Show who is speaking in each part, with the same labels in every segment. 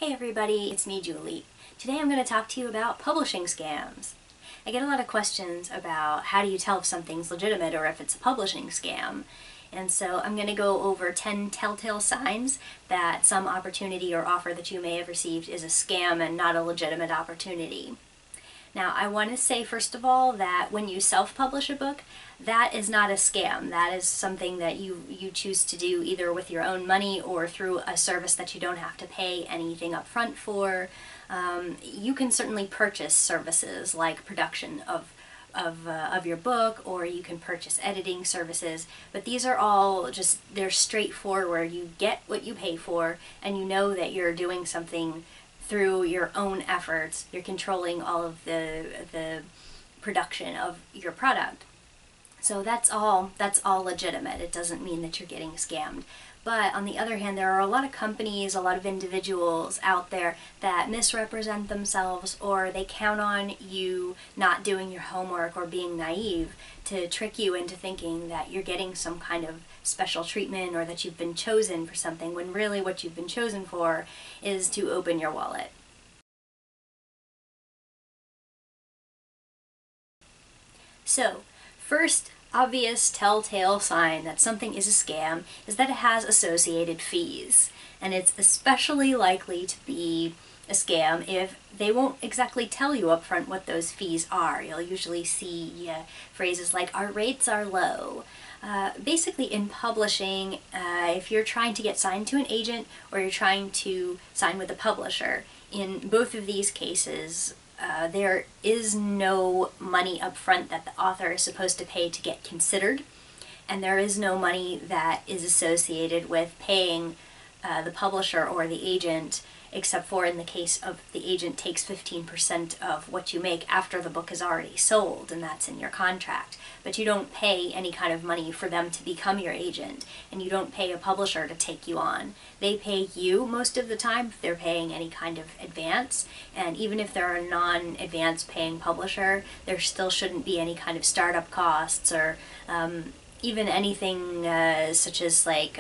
Speaker 1: Hey everybody, it's me, Julie. Today I'm going to talk to you about publishing scams. I get a lot of questions about how do you tell if something's legitimate or if it's a publishing scam. And so I'm going to go over 10 telltale signs that some opportunity or offer that you may have received is a scam and not a legitimate opportunity. Now, I want to say first of all that when you self-publish a book, that is not a scam. That is something that you choose to do either with your own money or through a service that you don't have to pay anything up front for. You can certainly purchase services like production of your book, or you can purchase editing services, but these are all just, they're straightforward. You get what you pay for, and you know that you're doing something through your own efforts. You're controlling all of the production of your product. So that's all legitimate. It doesn't mean that you're getting scammed. But on the other hand, there are a lot of companies, a lot of individuals out there that misrepresent themselves, or they count on you not doing your homework or being naive to trick you into thinking that you're getting some kind of special treatment or that you've been chosen for something, when really what you've been chosen for is to open your wallet. So, first obvious telltale sign that something is a scam is that it has associated fees. And it's especially likely to be a scam if they won't exactly tell you up front what those fees are. You'll usually see phrases like, "our rates are low." Basically in publishing, if you're trying to get signed to an agent or you're trying to sign with a publisher, in both of these cases, there is no money up front that the author is supposed to pay to get considered, and there is no money that is associated with paying the publisher or the agent, except for in the case of the agent takes 15% of what you make after the book is already sold, and that's in your contract. But you don't pay any kind of money for them to become your agent, and you don't pay a publisher to take you on. They pay you most of the time if they're paying any kind of advance, and even if they're a non-advance paying publisher, there still shouldn't be any kind of startup costs or even anything such as like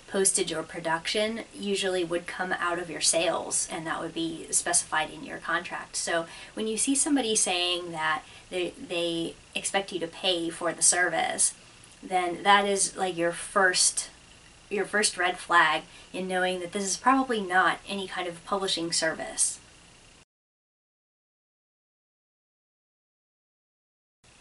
Speaker 1: postage or production usually would come out of your sales, and that would be specified in your contract. So when you see somebody saying that they expect you to pay for the service, then that is like your first red flag in knowing that this is probably not any kind of publishing service.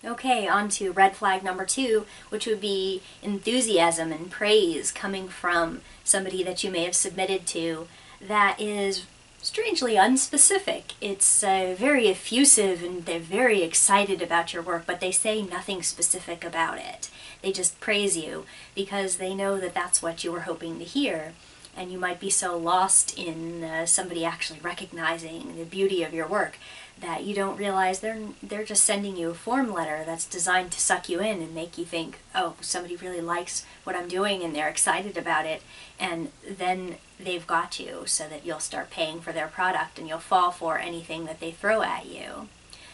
Speaker 1: Okay, on to red flag number 2, which would be enthusiasm and praise coming from somebody that you may have submitted to that is strangely unspecific. It's very effusive and they're very excited about your work, but they say nothing specific about it. They just praise you because they know that that's what you were hoping to hear. And you might be so lost in somebody actually recognizing the beauty of your work that you don't realize they're just sending you a form letter that's designed to suck you in and make you think, oh, somebody really likes what I'm doing and they're excited about it, and then they've got you so that you'll start paying for their product and you'll fall for anything that they throw at you.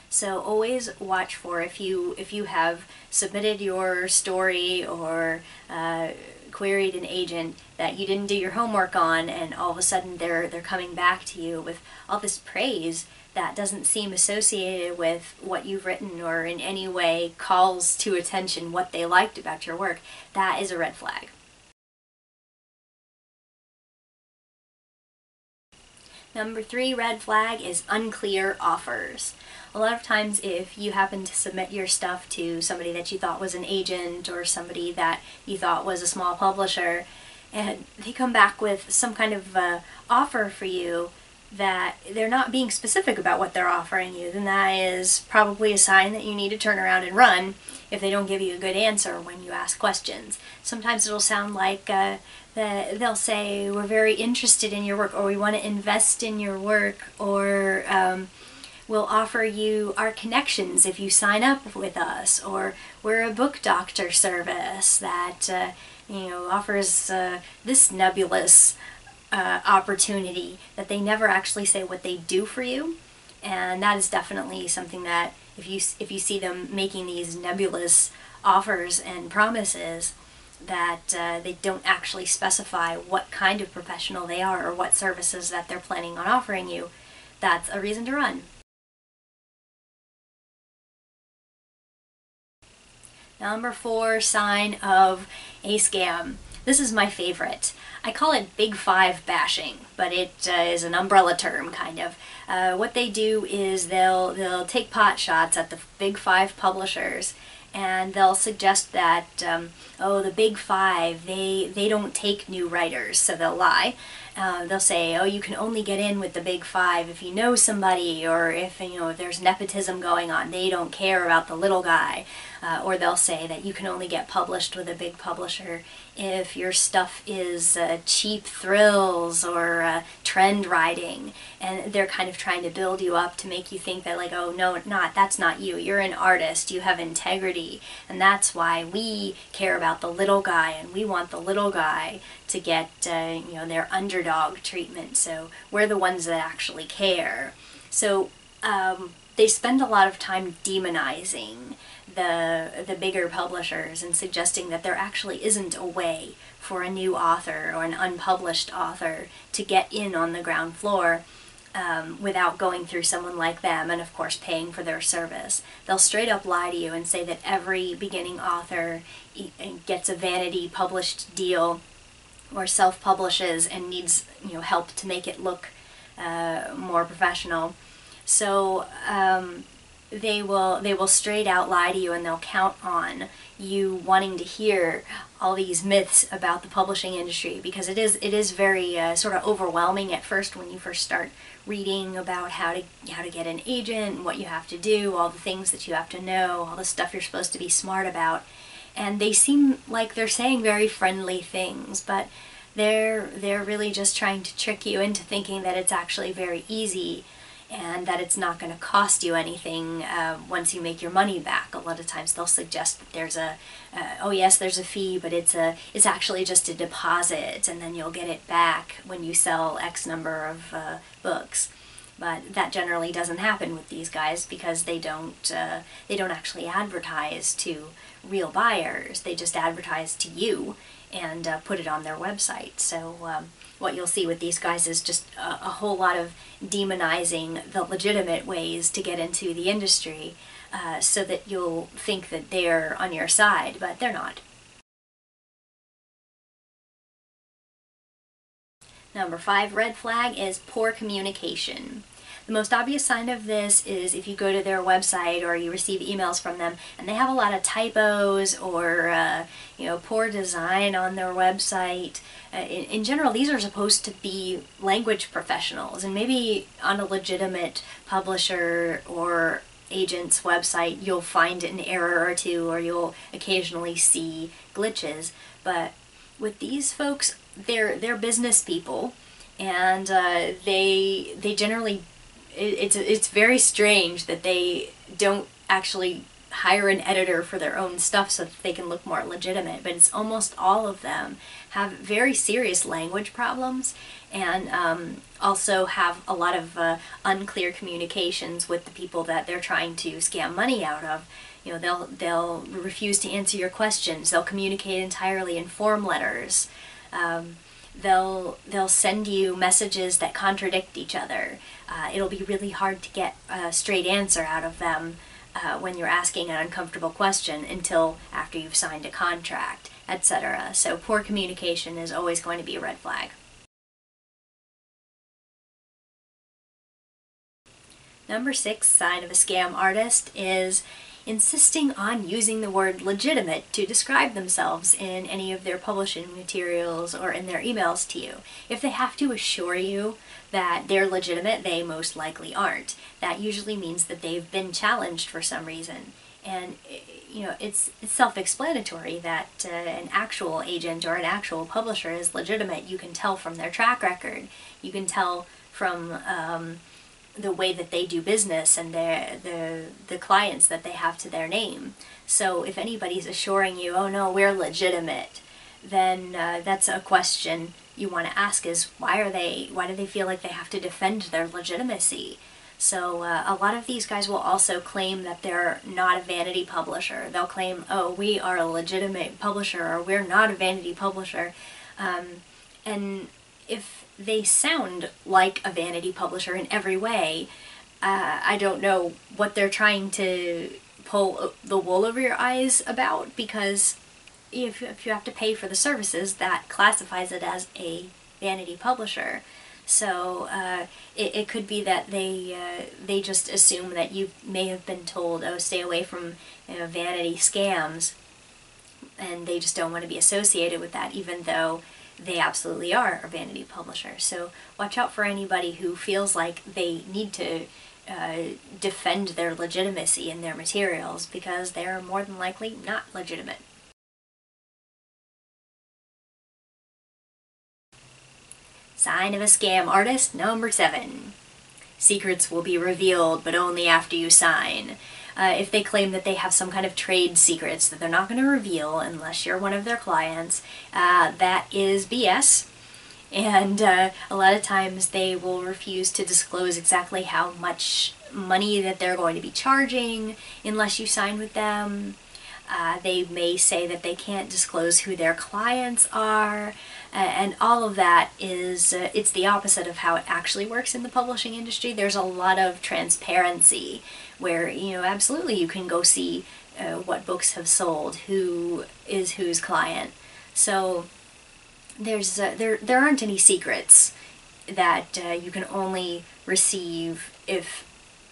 Speaker 1: So always watch for, if you have submitted your story or queried an agent that you didn't do your homework on, and all of a sudden they're coming back to you with all this praise that doesn't seem associated with what you've written or in any way calls to attention what they liked about your work, that is a red flag. Number 3 red flag is unclear offers. A lot of times if you happen to submit your stuff to somebody that you thought was an agent or somebody that you thought was a small publisher, and they come back with some kind of offer for you that they're not being specific about what they're offering you, then that is probably a sign that you need to turn around and run if they don't give you a good answer when you ask questions. Sometimes it'll sound like they'll say, we're very interested in your work, or we want to invest in your work, or we'll offer you our connections if you sign up with us, or we're a book doctor service that offers this nebulous opportunity, that they never actually say what they do for you. And that is definitely something that if you see them making these nebulous offers and promises, that they don't actually specify what kind of professional they are or what services that they're planning on offering you, that's a reason to run. Number 4 sign of a scam. This is my favorite. I call it Big Five bashing, but it is an umbrella term, kind of. What they do is they'll take pot shots at the Big Five publishers, and they'll suggest that, oh, the Big Five, they don't take new writers, so they'll lie. They'll say, oh, you can only get in with the Big Five if you know somebody, or if there's nepotism going on. They don't care about the little guy. Or they'll say that you can only get published with a big publisher if your stuff is cheap thrills or trend writing, and they're kind of trying to build you up to make you think that, like, oh no, that's not you. You're an artist. You have integrity, and that's why we care about the little guy, and we want the little guy to get their underdog treatment. So we're the ones that actually care. So they spend a lot of time demonizing the bigger publishers and suggesting that there actually isn't a way for a new author or an unpublished author to get in on the ground floor without going through someone like them and, of course, paying for their service. They'll straight up lie to you and say that every beginning author gets a vanity published deal or self-publishes and needs help to make it look more professional. So they will straight out lie to you, and they'll count on you wanting to hear all these myths about the publishing industry, because it is very sort of overwhelming at first when you first start reading about how to get an agent and what you have to do, all the things that you have to know, all the stuff you're supposed to be smart about. And they seem like they're saying very friendly things, but they're really just trying to trick you into thinking that it's actually very easy and that it's not going to cost you anything once you make your money back. A lot of times they'll suggest that there's oh yes, there's a fee, but it's actually just a deposit, and then you'll get it back when you sell X number of books. But that generally doesn't happen with these guys, because they don't actually advertise to real buyers. They just advertise to you and put it on their website. So what you'll see with these guys is just a whole lot of demonizing the legitimate ways to get into the industry, so that you'll think that they're on your side, but they're not. Number 5 red flag is poor communication. The most obvious sign of this is if you go to their website or you receive emails from them and they have a lot of typos or poor design on their website. In general, these are supposed to be language professionals, and maybe on a legitimate publisher or agent's website you'll find an error or two, or you'll occasionally see glitches. But with these folks, they're business people, and they generally, it's very strange that they don't actually hire an editor for their own stuff so that they can look more legitimate, but it's almost all of them have very serious language problems, and also have a lot of unclear communications with the people that they're trying to scam money out of. They'll refuse to answer your questions. They'll communicate entirely in form letters. They'll send you messages that contradict each other. It'll be really hard to get a straight answer out of them when you're asking an uncomfortable question until after you've signed a contract, etc. So poor communication is always going to be a red flag. Number 6 sign of a scam artist is insisting on using the word legitimate to describe themselves in any of their publishing materials or in their emails to you. If they have to assure you that they're legitimate, they most likely aren't. That usually means that they've been challenged for some reason. And it's self-explanatory that an actual agent or an actual publisher is legitimate. You can tell from their track record. You can tell from the way that they do business and the clients that they have to their name. So if anybody's assuring you, oh no, we're legitimate, then that's a question you want to ask, is why do they feel like they have to defend their legitimacy? So a lot of these guys will also claim that they're not a vanity publisher. They'll claim, oh, we are a legitimate publisher, or we're not a vanity publisher. And if they sound like a vanity publisher in every way, I don't know what they're trying to pull the wool over your eyes about, because if you have to pay for the services, that classifies it as a vanity publisher. So it could be that they just assume that you may have been told, oh, stay away from vanity scams, and they just don't want to be associated with that, even though they absolutely are a vanity publisher. So watch out for anybody who feels like they need to defend their legitimacy in their materials, because they're more than likely not legitimate. Sign of a scam artist number 7. Secrets will be revealed, but only after you sign. If they claim that they have some kind of trade secrets that they're not going to reveal unless you're one of their clients, that is BS. And a lot of times they will refuse to disclose exactly how much money that they're going to be charging unless you sign with them. They may say that they can't disclose who their clients are, and all of that is, it's the opposite of how it actually works in the publishing industry. There's a lot of transparency where, absolutely you can go see what books have sold, who is whose client. So there aren't any secrets that you can only receive if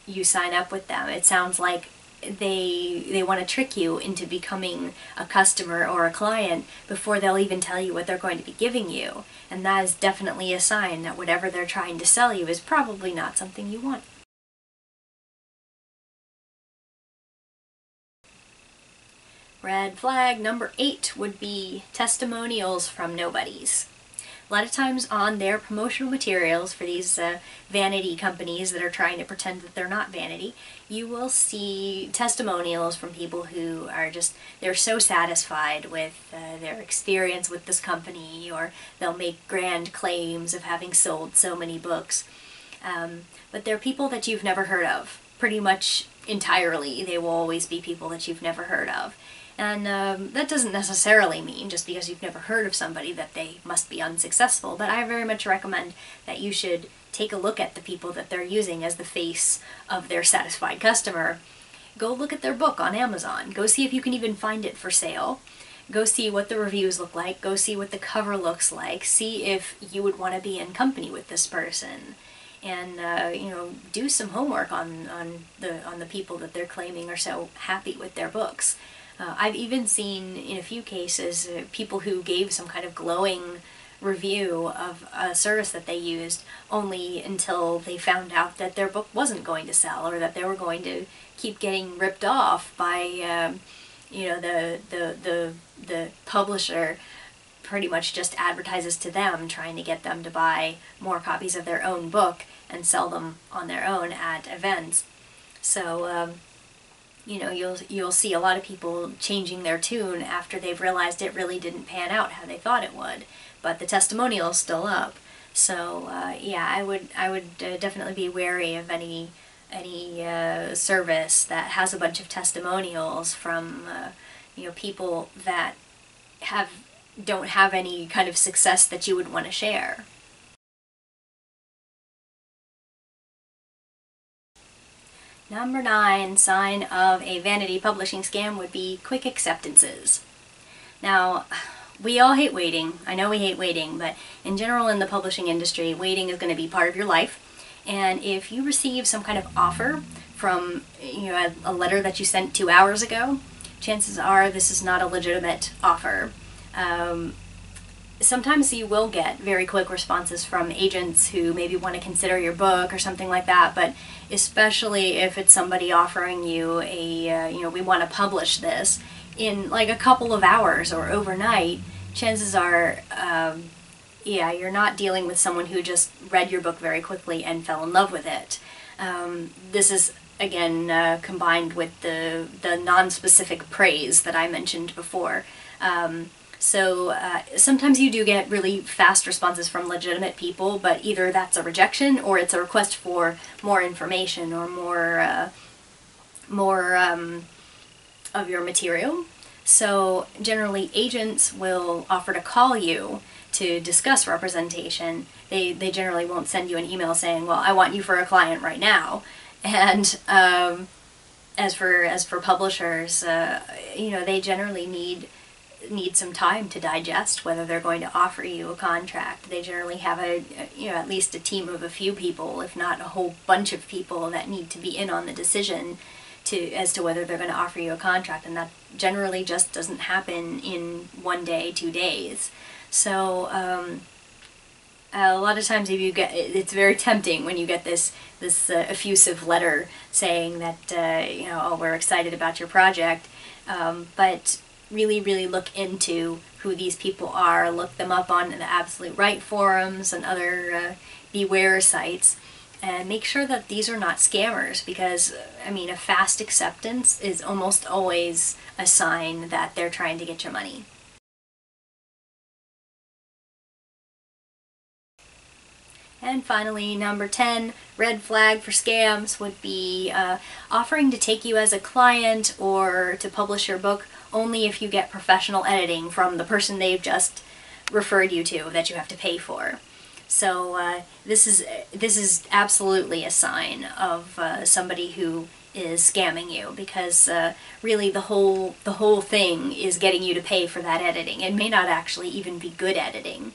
Speaker 1: you sign up with them. It sounds like they want to trick you into becoming a customer or a client before they'll even tell you what they're going to be giving you. And that is definitely a sign that whatever they're trying to sell you is probably not something you want. Red flag number 8 would be testimonials from nobodies. A lot of times on their promotional materials for these vanity companies that are trying to pretend that they're not vanity, you will see testimonials from people who are they're so satisfied with their experience with this company, or they'll make grand claims of having sold so many books. But they're people that you've never heard of. Pretty much entirely, they will always be people that you've never heard of. And that doesn't necessarily mean, just because you've never heard of somebody, that they must be unsuccessful, but I very much recommend that you should take a look at the people that they're using as the face of their satisfied customer. Go look at their book on Amazon. Go see if you can even find it for sale. Go see what the reviews look like. Go see what the cover looks like. See if you would want to be in company with this person. And do some homework on the people that they're claiming are so happy with their books. I've even seen, in a few cases, people who gave some kind of glowing review of a service that they used only until they found out that their book wasn't going to sell, or that they were going to keep getting ripped off by, the publisher pretty much just advertises to them, trying to get them to buy more copies of their own book and sell them on their own at events. So, you'll see a lot of people changing their tune after they've realized it really didn't pan out how they thought it would, but the testimonial's still up. So I would definitely be wary of any service that has a bunch of testimonials from people that don't have any kind of success that you would want to share. Number 9 sign of a vanity publishing scam would be quick acceptances. Now, we all hate waiting. I know we hate waiting, but in general in the publishing industry, waiting is going to be part of your life. And if you receive some kind of offer from a letter that you sent 2 hours ago, chances are this is not a legitimate offer. Sometimes you will get very quick responses from agents who maybe want to consider your book or something like that, but especially if it's somebody offering you we want to publish this in like a couple of hours or overnight, chances are, you're not dealing with someone who just read your book very quickly and fell in love with it. This is, again, combined with the non-specific praise that I mentioned before. So sometimes you do get really fast responses from legitimate people, but either that's a rejection or it's a request for more information or more of your material. So generally agents will offer to call you to discuss representation. They generally won't send you an email saying, well, I want you for a client right now. And as for publishers, you know, they generally need some time to digest whether they're going to offer you a contract. They generally have at least a team of a few people, if not a whole bunch of people, that need to be in on the decision as to whether they're going to offer you a contract, and that generally just doesn't happen in 1 day, 2 days. So a lot of times it's very tempting when you get this effusive letter saying that you know, oh, we're excited about your project, but really look into who these people are. Look them up on the Absolute Right forums and other beware sites, and make sure that these are not scammers, because I mean, a fast acceptance is almost always a sign that they're trying to get your money. And finally, number 10, red flag for scams would be offering to take you as a client or to publish your book only if you get professional editing from the person they've just referred you to that you have to pay for. So this is absolutely a sign of somebody who is scamming you, because really the whole thing is getting you to pay for that editing. It may not actually even be good editing.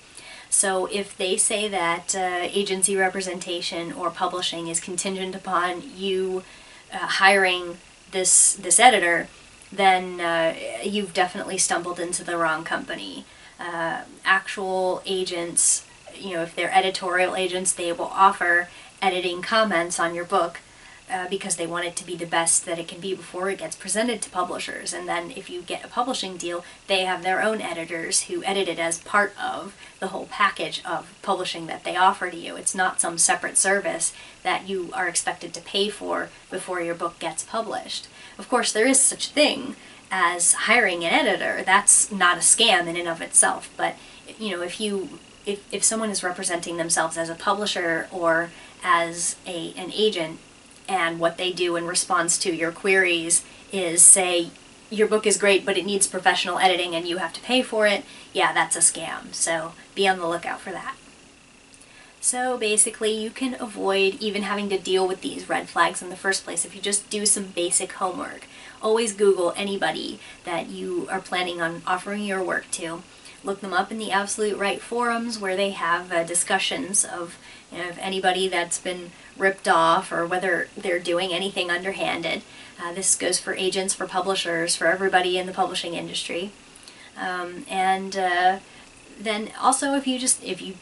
Speaker 1: So if they say that agency representation or publishing is contingent upon you hiring this editor, then you've definitely stumbled into the wrong company. Actual agents, you know, if they're editorial agents, they will offer editing comments on your book because they want it to be the best that it can be before it gets presented to publishers. And then if you get a publishing deal, they have their own editors who edit it as part of the whole package of publishing that they offer to you. It's not some separate service that you are expected to pay for before your book gets published. Of course, there is such a thing as hiring an editor. That's not a scam in and of itself, but you know, if someone is representing themselves as a publisher or as an agent, and what they do in response to your queries is say, your book is great, but it needs professional editing and you have to pay for it, yeah, that's a scam. So be on the lookout for that. So basically, you can avoid even having to deal with these red flags in the first place if you just do some basic homework. Always Google anybody that you are planning on offering your work to. Look them up in the Absolute Right forums, where they have discussions of, you know, if anybody that's been ripped off or whether they're doing anything underhanded. This goes for agents, for publishers, for everybody in the publishing industry. Then also, if you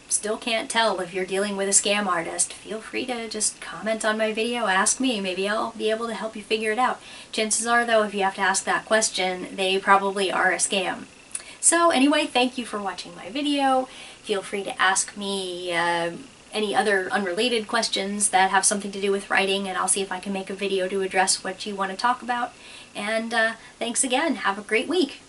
Speaker 1: still can't tell if you're dealing with a scam artist, feel free to just comment on my video, ask me. Maybe I'll be able to help you figure it out. Chances are, though, if you have to ask that question, they probably are a scam. So anyway, thank you for watching my video. Feel free to ask me any other unrelated questions that have something to do with writing, and I'll see if I can make a video to address what you want to talk about. And thanks again. Have a great week.